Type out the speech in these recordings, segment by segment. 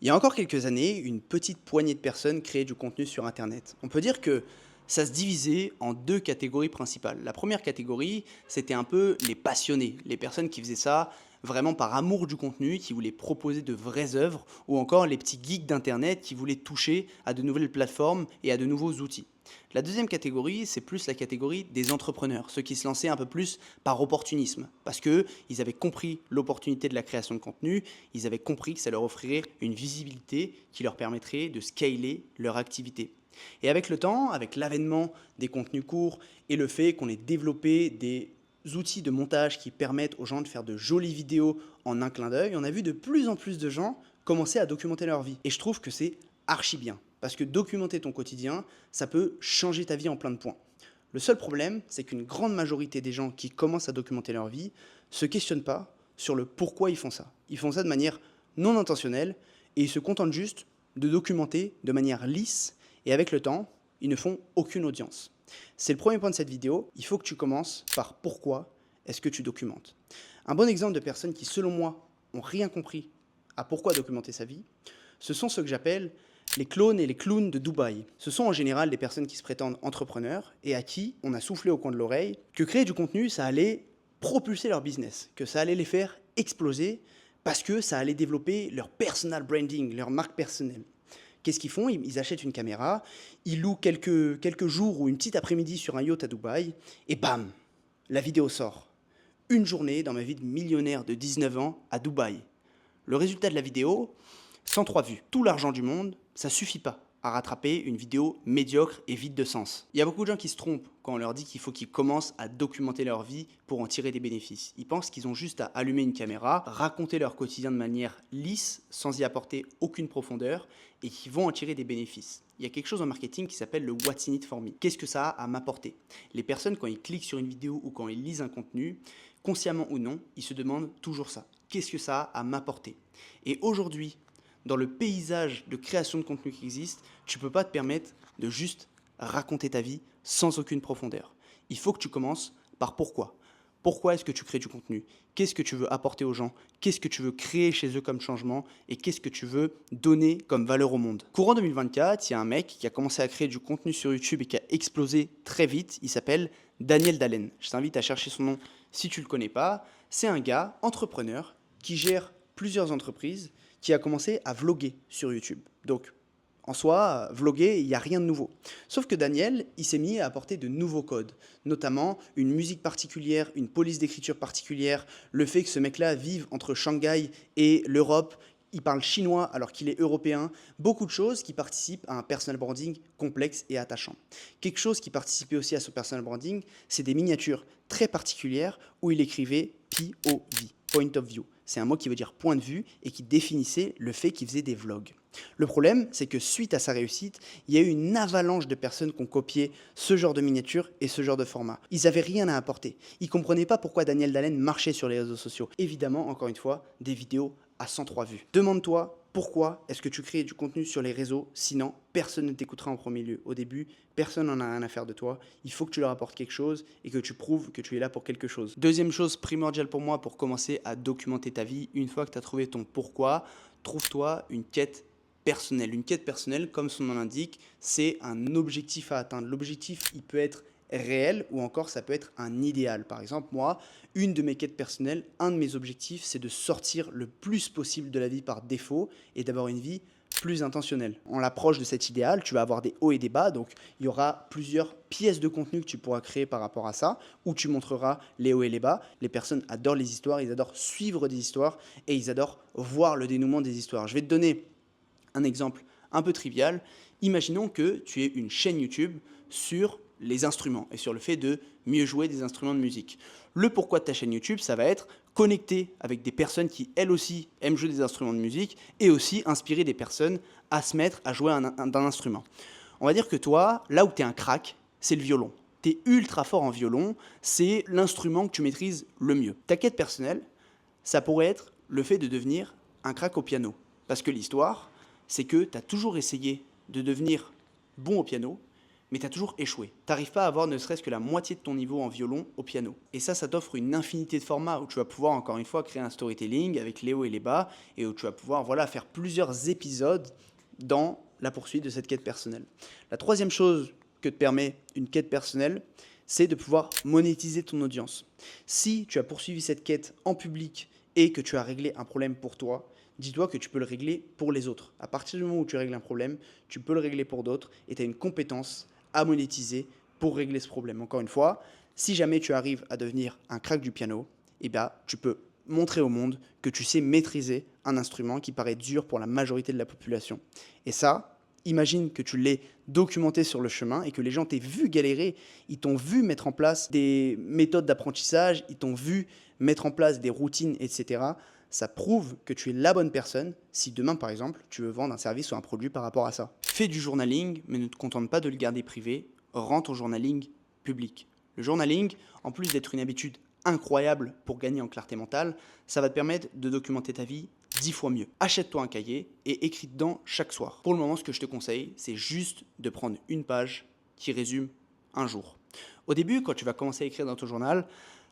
Il y a encore quelques années, une petite poignée de personnes créaient du contenu sur Internet. On peut dire que ça se divisait en deux catégories principales. La première catégorie, c'était un peu les passionnés, les personnes qui faisaient ça vraiment par amour du contenu, qui voulaient proposer de vraies œuvres, ou encore les petits geeks d'Internet qui voulaient toucher à de nouvelles plateformes et à de nouveaux outils. La deuxième catégorie, c'est plus la catégorie des entrepreneurs, ceux qui se lançaient un peu plus par opportunisme, parce qu'ils avaient compris l'opportunité de la création de contenu, ils avaient compris que ça leur offrirait une visibilité qui leur permettrait de scaler leur activité. Et avec le temps, avec l'avènement des contenus courts et le fait qu'on ait développé des outils de montage qui permettent aux gens de faire de jolies vidéos en un clin d'œil, on a vu de plus en plus de gens commencer à documenter leur vie. Et je trouve que c'est archi bien. Parce que documenter ton quotidien, ça peut changer ta vie en plein de points. Le seul problème, c'est qu'une grande majorité des gens qui commencent à documenter leur vie se questionnent pas sur le pourquoi ils font ça. Ils font ça de manière non intentionnelle et ils se contentent juste de documenter de manière lisse et avec le temps, ils ne font aucune audience. C'est le premier point de cette vidéo. Il faut que tu commences par pourquoi est-ce que tu documentes. Un bon exemple de personnes qui, selon moi, ont rien compris à pourquoi documenter sa vie, ce sont ceux que j'appelle les clones et les clowns de Dubaï. Ce sont en général des personnes qui se prétendent entrepreneurs et à qui on a soufflé au coin de l'oreille que créer du contenu, ça allait propulser leur business, que ça allait les faire exploser parce que ça allait développer leur personal branding, leur marque personnelle. Qu'est-ce qu'ils font? Ils achètent une caméra, ils louent quelques jours ou une petite après-midi sur un yacht à Dubaï et bam, la vidéo sort. Une journée dans ma vie de millionnaire de 19 ans à Dubaï. Le résultat de la vidéo, 103 vues. Tout l'argent du monde, ça suffit pas à rattraper une vidéo médiocre et vide de sens. Il y a beaucoup de gens qui se trompent quand on leur dit qu'il faut qu'ils commencent à documenter leur vie pour en tirer des bénéfices. Ils pensent qu'ils ont juste à allumer une caméra, raconter leur quotidien de manière lisse, sans y apporter aucune profondeur, et qu'ils vont en tirer des bénéfices. Il y a quelque chose en marketing qui s'appelle le What's in it for me. Qu'est-ce que ça a à m'apporter? Les personnes, quand ils cliquent sur une vidéo ou quand ils lisent un contenu, consciemment ou non, ils se demandent toujours ça. Qu'est-ce que ça a à m'apporter? Et aujourd'hui, dans le paysage de création de contenu qui existe, tu ne peux pas te permettre de juste raconter ta vie sans aucune profondeur. Il faut que tu commences par pourquoi. Pourquoi est-ce que tu crées du contenu? Qu'est-ce que tu veux apporter aux gens? Qu'est-ce que tu veux créer chez eux comme changement? Et qu'est-ce que tu veux donner comme valeur au monde? Courant 2024, il y a un mec qui a commencé à créer du contenu sur YouTube et qui a explosé très vite. Il s'appelle Daniel Dalen. Je t'invite à chercher son nom si tu ne le connais pas. C'est un gars entrepreneur qui gère plusieurs entreprises, qui a commencé à vloguer sur YouTube. Donc, en soi, vloguer, il n'y a rien de nouveau. Sauf que Daniel, il s'est mis à apporter de nouveaux codes, notamment une musique particulière, une police d'écriture particulière, le fait que ce mec-là vive entre Shanghai et l'Europe, il parle chinois alors qu'il est européen, beaucoup de choses qui participent à un personal branding complexe et attachant. Quelque chose qui participait aussi à ce personal branding, c'est des miniatures très particulières où il écrivait POV, Point of View. C'est un mot qui veut dire point de vue et qui définissait le fait qu'il faisait des vlogs. Le problème, c'est que suite à sa réussite, il y a eu une avalanche de personnes qui ont copié ce genre de miniature et ce genre de format. Ils n'avaient rien à apporter. Ils ne comprenaient pas pourquoi Daniel Dalen marchait sur les réseaux sociaux. Évidemment, encore une fois, des vidéos à 103 vues. Demande-toi pourquoi est-ce que tu crées du contenu sur les réseaux, sinon personne ne t'écoutera en premier lieu. Au début, personne n'en a rien à faire de toi. Il faut que tu leur apportes quelque chose et que tu prouves que tu es là pour quelque chose. Deuxième chose primordiale pour moi pour commencer à documenter ta vie, une fois que tu as trouvé ton pourquoi, trouve-toi une quête personnelle. Une quête personnelle, comme son nom l'indique, c'est un objectif à atteindre. L'objectif, il peut être réel ou encore ça peut être un idéal. Par exemple, moi, une de mes quêtes personnelles, un de mes objectifs, c'est de sortir le plus possible de la vie par défaut et d'avoir une vie plus intentionnelle. On l'approche de cet idéal, tu vas avoir des hauts et des bas, donc il y aura plusieurs pièces de contenu que tu pourras créer par rapport à ça, où tu montreras les hauts et les bas. Les personnes adorent les histoires, ils adorent suivre des histoires et ils adorent voir le dénouement des histoires. Je vais te donner un exemple un peu trivial. Imaginons que tu aies une chaîne YouTube sur les instruments et sur le fait de mieux jouer des instruments de musique. Le pourquoi de ta chaîne YouTube, ça va être connecter avec des personnes qui, elles aussi, aiment jouer des instruments de musique et aussi inspirer des personnes à se mettre à jouer d'un instrument. On va dire que toi, là où tu es un crack, c'est le violon. Tu es ultra fort en violon, c'est l'instrument que tu maîtrises le mieux. Ta quête personnelle, ça pourrait être le fait de devenir un crack au piano. Parce que l'histoire, c'est que tu as toujours essayé de devenir bon au piano, mais tu as toujours échoué. Tu n'arrives pas à avoir ne serait-ce que la moitié de ton niveau en violon au piano. Et ça t'offre une infinité de formats où tu vas pouvoir encore une fois créer un storytelling avec les hauts et les bas et où tu vas pouvoir faire plusieurs épisodes dans la poursuite de cette quête personnelle. La troisième chose que te permet une quête personnelle, c'est de pouvoir monétiser ton audience. Si tu as poursuivi cette quête en public et que tu as réglé un problème pour toi, dis-toi que tu peux le régler pour les autres. À partir du moment où tu règles un problème, tu peux le régler pour d'autres et tu as une compétence à monétiser pour régler ce problème. Encore une fois, si jamais tu arrives à devenir un crack du piano, tu peux montrer au monde que tu sais maîtriser un instrument qui paraît dur pour la majorité de la population. Et ça, imagine que tu l'aies documenté sur le chemin et que les gens t'aient vu galérer, ils t'ont vu mettre en place des méthodes d'apprentissage, ils t'ont vu mettre en place des routines, etc. Ça prouve que tu es la bonne personne si demain, par exemple, tu veux vendre un service ou un produit par rapport à ça. Fais du journaling, mais ne te contente pas de le garder privé, rends ton journaling public. Le journaling, en plus d'être une habitude incroyable pour gagner en clarté mentale, ça va te permettre de documenter ta vie 10 fois mieux. Achète-toi un cahier et écris dedans chaque soir. Pour le moment, ce que je te conseille, c'est juste de prendre une page qui résume un jour. Au début, quand tu vas commencer à écrire dans ton journal,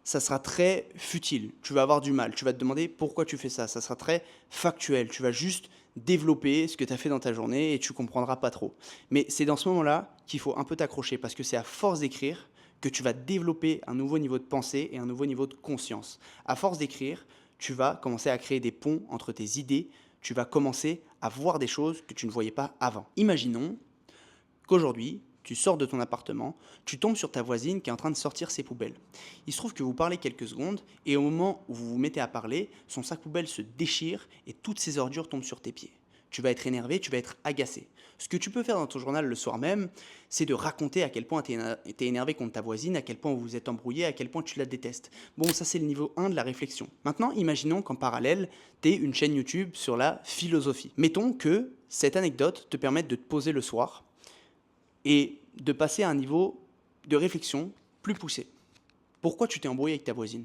ça sera très futile, tu vas avoir du mal, tu vas te demander pourquoi tu fais ça, ça sera très factuel, tu vas juste développer ce que tu as fait dans ta journée et tu comprendras pas trop. Mais c'est dans ce moment-là qu'il faut un peu t'accrocher parce que c'est à force d'écrire que tu vas développer un nouveau niveau de pensée et un nouveau niveau de conscience. À force d'écrire, tu vas commencer à créer des ponts entre tes idées, tu vas commencer à voir des choses que tu ne voyais pas avant. Imaginons qu'aujourd'hui, tu sors de ton appartement, tu tombes sur ta voisine qui est en train de sortir ses poubelles. Il se trouve que vous parlez quelques secondes et au moment où vous vous mettez à parler, son sac poubelle se déchire et toutes ses ordures tombent sur tes pieds. Tu vas être énervé, tu vas être agacé. Ce que tu peux faire dans ton journal le soir même, c'est de raconter à quel point tu es énervé contre ta voisine, à quel point vous vous êtes embrouillé, à quel point tu la détestes. Bon, ça c'est le niveau 1 de la réflexion. Maintenant, imaginons qu'en parallèle, tu aies une chaîne YouTube sur la philosophie. Mettons que cette anecdote te permette de te poser le soir et de passer à un niveau de réflexion plus poussé. Pourquoi tu t'es embrouillé avec ta voisine?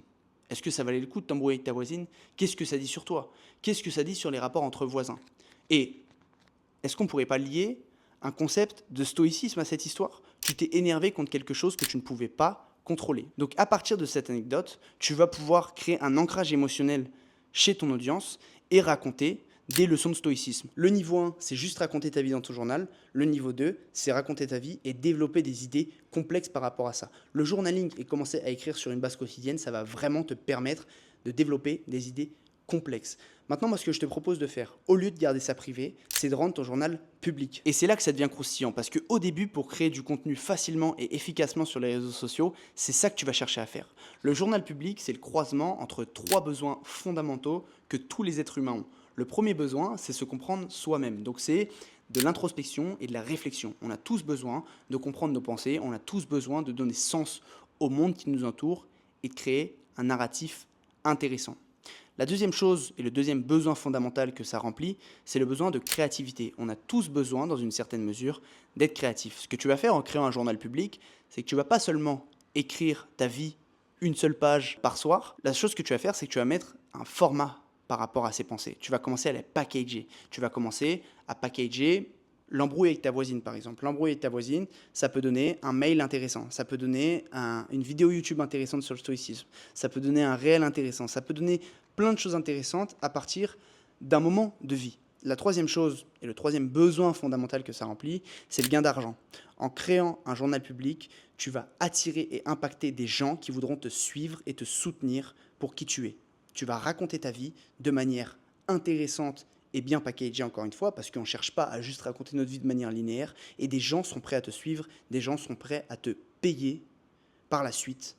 Est-ce que ça valait le coup de t'embrouiller avec ta voisine? Qu'est-ce que ça dit sur toi? Qu'est-ce que ça dit sur les rapports entre voisins? Et est-ce qu'on ne pourrait pas lier un concept de stoïcisme à cette histoire? Tu t'es énervé contre quelque chose que tu ne pouvais pas contrôler. Donc à partir de cette anecdote, tu vas pouvoir créer un ancrage émotionnel chez ton audience et raconter des leçons de stoïcisme. Le niveau 1, c'est juste raconter ta vie dans ton journal. Le niveau 2, c'est raconter ta vie et développer des idées complexes par rapport à ça. Le journaling et commencer à écrire sur une base quotidienne, ça va vraiment te permettre de développer des idées complexes. Maintenant, moi, ce que je te propose de faire, au lieu de garder ça privé, c'est de rendre ton journal public. Et c'est là que ça devient croustillant, parce qu'au début, pour créer du contenu facilement et efficacement sur les réseaux sociaux, c'est ça que tu vas chercher à faire. Le journal public, c'est le croisement entre 3 besoins fondamentaux que tous les êtres humains ont. Le premier besoin, c'est se comprendre soi-même. Donc c'est de l'introspection et de la réflexion. On a tous besoin de comprendre nos pensées, on a tous besoin de donner sens au monde qui nous entoure et de créer un narratif intéressant. La deuxième chose et le deuxième besoin fondamental que ça remplit, c'est le besoin de créativité. On a tous besoin, dans une certaine mesure, d'être créatif. Ce que tu vas faire en créant un journal public, c'est que tu ne vas pas seulement écrire ta vie une seule page par soir. La chose que tu vas faire, c'est que tu vas mettre un format par rapport à ces pensées. Tu vas commencer à les packager. Tu vas commencer à packager l'embrouille avec ta voisine, par exemple. L'embrouille avec ta voisine, ça peut donner un mail intéressant, ça peut donner une vidéo YouTube intéressante sur le stoïcisme, ça peut donner un réel intéressant, ça peut donner plein de choses intéressantes à partir d'un moment de vie. La troisième chose et le troisième besoin fondamental que ça remplit, c'est le gain d'argent. En créant un journal public, tu vas attirer et impacter des gens qui voudront te suivre et te soutenir pour qui tu es. Tu vas raconter ta vie de manière intéressante et bien packagée, encore une fois, parce qu'on ne cherche pas à juste raconter notre vie de manière linéaire, et des gens sont prêts à te suivre, des gens sont prêts à te payer par la suite,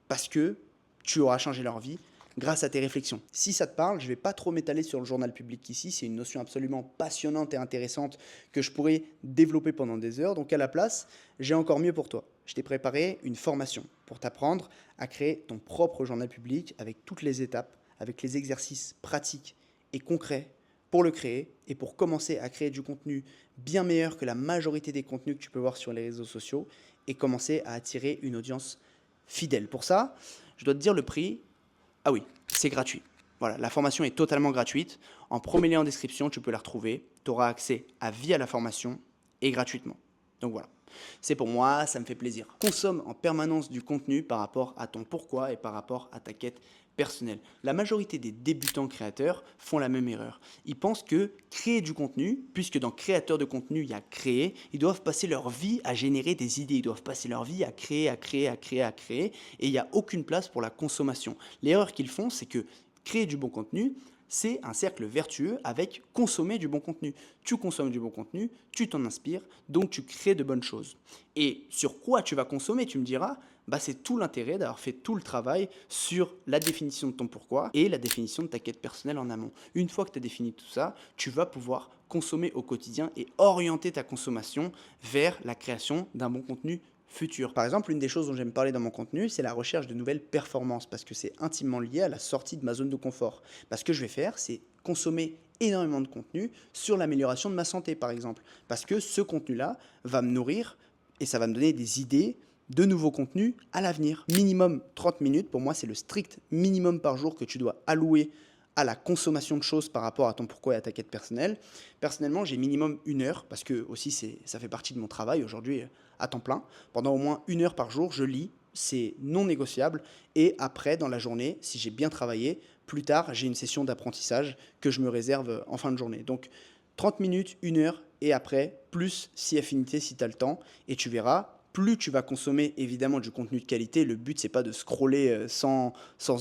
parce que tu auras changé leur vie grâce à tes réflexions. Si ça te parle, je ne vais pas trop m'étaler sur le journal public ici, c'est une notion absolument passionnante et intéressante que je pourrais développer pendant des heures, donc à la place, j'ai encore mieux pour toi. Je t'ai préparé une formation pour t'apprendre à créer ton propre journal public avec toutes les étapes, avec les exercices pratiques et concrets pour le créer et pour commencer à créer du contenu bien meilleur que la majorité des contenus que tu peux voir sur les réseaux sociaux et commencer à attirer une audience fidèle. Pour ça, je dois te dire le prix. Ah oui, c'est gratuit. Voilà, la formation est totalement gratuite. En premier lien en description, tu peux la retrouver. Tu auras accès à vie à la formation et gratuitement. Donc voilà. C'est pour moi, ça me fait plaisir. Consomme en permanence du contenu par rapport à ton pourquoi et par rapport à ta quête personnelle. La majorité des débutants créateurs font la même erreur. Ils pensent que créer du contenu, puisque dans créateur de contenu, il y a créer, ils doivent passer leur vie à générer des idées, ils doivent passer leur vie à créer, et il n'y a aucune place pour la consommation. L'erreur qu'ils font, c'est que créer du bon contenu, c'est un cercle vertueux avec consommer du bon contenu. Tu consommes du bon contenu, tu t'en inspires, donc tu crées de bonnes choses. Et sur quoi tu vas consommer, tu me diras, bah c'est tout l'intérêt d'avoir fait tout le travail sur la définition de ton pourquoi et la définition de ta quête personnelle en amont. Une fois que tu as défini tout ça, tu vas pouvoir consommer au quotidien et orienter ta consommation vers la création d'un bon contenu futur. Par exemple, une des choses dont j'aime parler dans mon contenu, c'est la recherche de nouvelles performances parce que c'est intimement lié à la sortie de ma zone de confort. Parce que je vais faire, c'est consommer énormément de contenu sur l'amélioration de ma santé, par exemple. Parce que ce contenu-là va me nourrir et ça va me donner des idées de nouveaux contenus à l'avenir. Minimum 30 minutes, pour moi, c'est le strict minimum par jour que tu dois allouer à la consommation de choses par rapport à ton pourquoi et à ta quête personnelle. Personnellement, j'ai minimum 1 heure, parce que aussi ça fait partie de mon travail aujourd'hui à temps plein. Pendant au moins 1 heure par jour, je lis, c'est non négociable. Et après, dans la journée, si j'ai bien travaillé, plus tard, j'ai une session d'apprentissage que je me réserve en fin de journée. Donc 30 minutes, 1 heure, et après, plus si affinité, si tu as le temps, et tu verras, plus tu vas consommer évidemment du contenu de qualité. Le but, c'est pas de scroller sans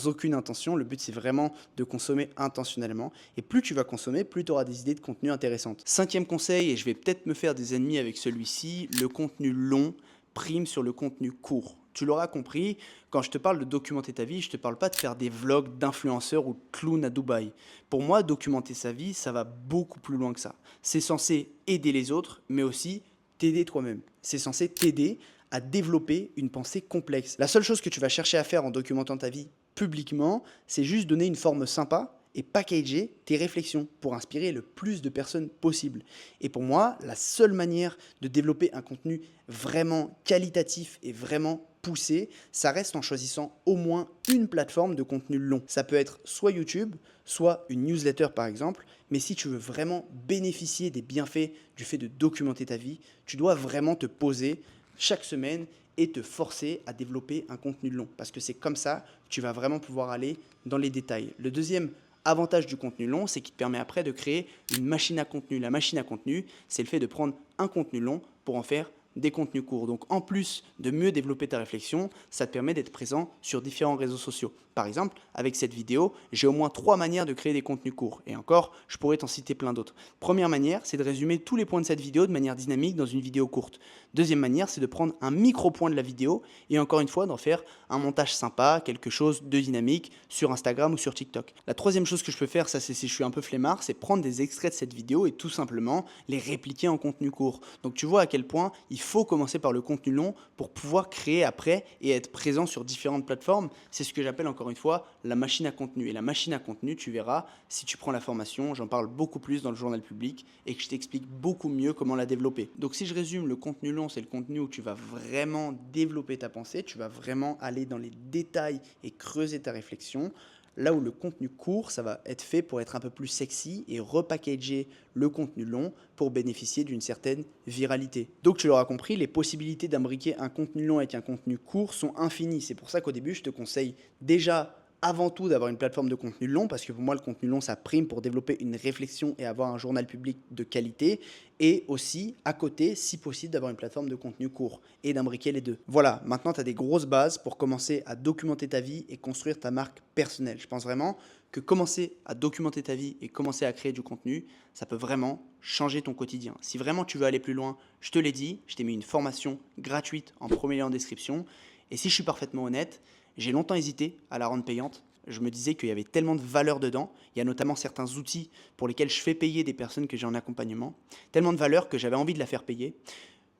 aucune intention. Le but, c'est vraiment de consommer intentionnellement. Et plus tu vas consommer, plus tu auras des idées de contenu intéressantes. Cinquième conseil, et je vais peut-être me faire des ennemis avec celui-ci, le contenu long prime sur le contenu court. Tu l'auras compris, quand je te parle de documenter ta vie, je ne te parle pas de faire des vlogs d'influenceurs ou de clowns à Dubaï. Pour moi, documenter sa vie, ça va beaucoup plus loin que ça. C'est censé aider les autres, mais aussi t'aider toi-même. C'est censé t'aider à développer une pensée complexe. La seule chose que tu vas chercher à faire en documentant ta vie publiquement, c'est juste donner une forme sympa et packager tes réflexions pour inspirer le plus de personnes possible. Et pour moi, la seule manière de développer un contenu vraiment qualitatif et vraiment poussé, ça reste en choisissant au moins une plateforme de contenu long. Ça peut être soit YouTube, soit une newsletter par exemple, mais si tu veux vraiment bénéficier des bienfaits du fait de documenter ta vie, tu dois vraiment te poser chaque semaine et te forcer à développer un contenu long. Parce que c'est comme ça que tu vas vraiment pouvoir aller dans les détails. Le deuxième avantage du contenu long, c'est qu'il te permet après de créer une machine à contenu. La machine à contenu, c'est le fait de prendre un contenu long pour en faire des contenus courts. Donc en plus de mieux développer ta réflexion, ça te permet d'être présent sur différents réseaux sociaux. Par exemple, avec cette vidéo, j'ai au moins 3 manières de créer des contenus courts. Et encore, je pourrais t'en citer plein d'autres. Première manière, c'est de résumer tous les points de cette vidéo de manière dynamique dans une vidéo courte. Deuxième manière, c'est de prendre un micro-point de la vidéo et encore une fois, d'en faire un montage sympa, quelque chose de dynamique sur Instagram ou sur TikTok. La troisième chose que je peux faire, ça c'est si je suis un peu flemmard, c'est prendre des extraits de cette vidéo et tout simplement les répliquer en contenu court. Donc tu vois à quel point il faut commencer par le contenu long pour pouvoir créer après et être présent sur différentes plateformes. C'est ce que j'appelle encore une fois la machine à contenu. Et la machine à contenu, tu verras, si tu prends la formation, j'en parle beaucoup plus dans le journal public et que je t'explique beaucoup mieux comment la développer. Donc si je résume, le contenu long, c'est le contenu où tu vas vraiment développer ta pensée, tu vas vraiment aller dans les détails et creuser ta réflexion. Là où le contenu court, ça va être fait pour être un peu plus sexy et repackager le contenu long pour bénéficier d'une certaine viralité. Donc tu l'auras compris, les possibilités d'imbriquer un contenu long avec un contenu court sont infinies. C'est pour ça qu'au début, je te conseille déjà avant tout d'avoir une plateforme de contenu long, parce que pour moi le contenu long ça prime pour développer une réflexion et avoir un journal public de qualité, et aussi à côté si possible d'avoir une plateforme de contenu court et d'imbriquer les deux. Voilà, maintenant tu as des grosses bases pour commencer à documenter ta vie et construire ta marque personnelle. Je pense vraiment que commencer à documenter ta vie et commencer à créer du contenu, ça peut vraiment changer ton quotidien. Si vraiment tu veux aller plus loin, je te l'ai dit, je t'ai mis une formation gratuite en premier lien en description, et si je suis parfaitement honnête, j'ai longtemps hésité à la rendre payante. Je me disais qu'il y avait tellement de valeur dedans. Il y a notamment certains outils pour lesquels je fais payer des personnes que j'ai en accompagnement. Tellement de valeur que j'avais envie de la faire payer.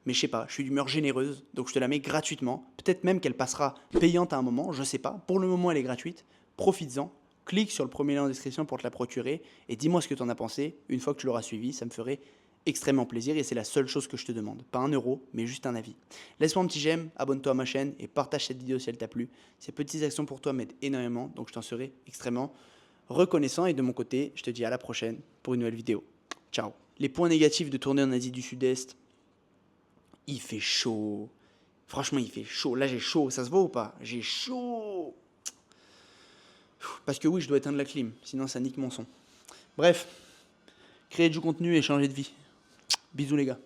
Mais je sais pas, je suis d'humeur généreuse, donc je te la mets gratuitement. Peut-être même qu'elle passera payante à un moment, je sais pas. Pour le moment, elle est gratuite. Profites-en. Clique sur le premier lien en description pour te la procurer et dis-moi ce que tu en as pensé. Une fois que tu l'auras suivi, ça me ferait extrêmement plaisir et c'est la seule chose que je te demande. Pas 1 euro, mais juste un avis. Laisse-moi un petit j'aime, abonne-toi à ma chaîne et partage cette vidéo si elle t'a plu. Ces petites actions pour toi m'aident énormément, donc je t'en serai extrêmement reconnaissant. Et de mon côté, je te dis à la prochaine pour une nouvelle vidéo. Ciao. Les points négatifs de tourner en Asie du Sud-Est, il fait chaud. Franchement, il fait chaud. Là, j'ai chaud. Ça se voit ou pas? J'ai chaud. Parce que oui, je dois éteindre la clim, sinon ça nique mon son. Bref, créer du contenu et changer de vie. Bisous les gars.